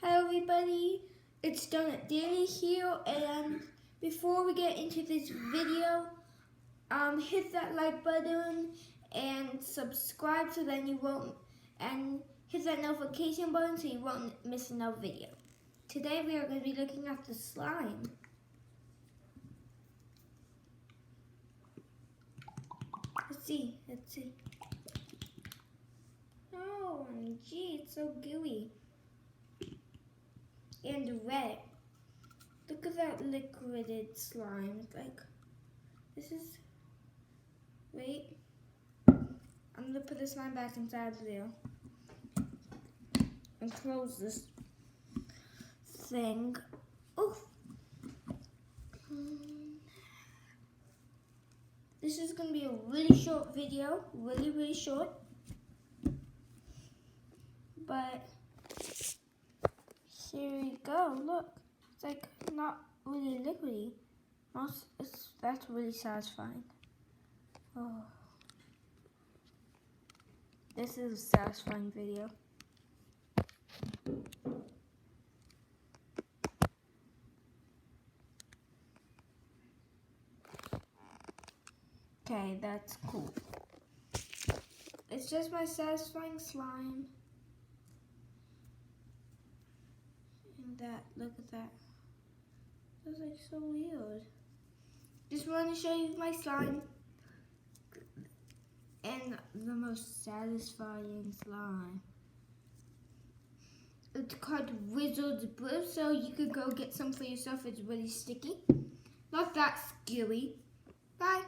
Hello everybody, it's Donut Danny here, and before we get into this video, hit that like button and subscribe so then you won't, and hit that notification button so you won't miss another video. Today we are going to be looking at the slime. Let's see. Oh, gee, it's so gooey. And red. Look at that liquided slime. It's like, this is, wait. I'm gonna put the slime back inside there. And close this thing. Oof. This is gonna be a really short video. Really short. But, here we go, look. It's like not really liquidy. That's really satisfying. Oh. This is a satisfying video. Okay, that's cool. It's just my satisfying slime. And that, look at that. That's like so weird. Just want to show you my slime. And the most satisfying slime. It's called Wizard's Brew, so you could go get some for yourself. It's really sticky. Not that scary. Bye.